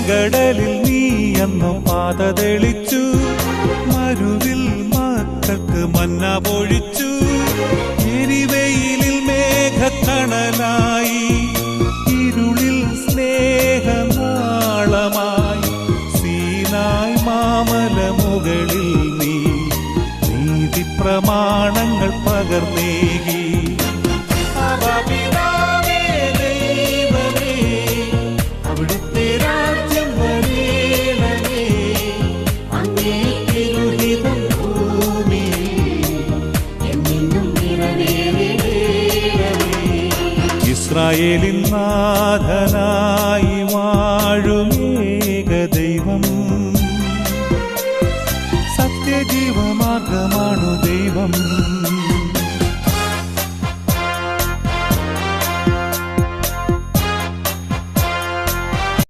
ചെങ്കടലിൽ നീ അന്നു പാത തെളിച്ചു, മരുവിൽ മക്കൾക്ക് മന്ന പൊഴിച്ചു. എരിവെയിലിൽ മേഘത്തണലായി, ഇരുളിൽ സ്നേഹനാളമായി. സീനായ് മാമലമുകളിൽ നീ നീതി പ്രമാണങ്ങൾ പകർന്നേകി. അവിടുത്തെ രാജ്യം വരേണമേ, അങ്ങേ തിരുഹിതം ഭൂമിയിൽ എന്നെന്നും നിറവേറണമേ. ഇസ്രായേലിൻ നാഥനായ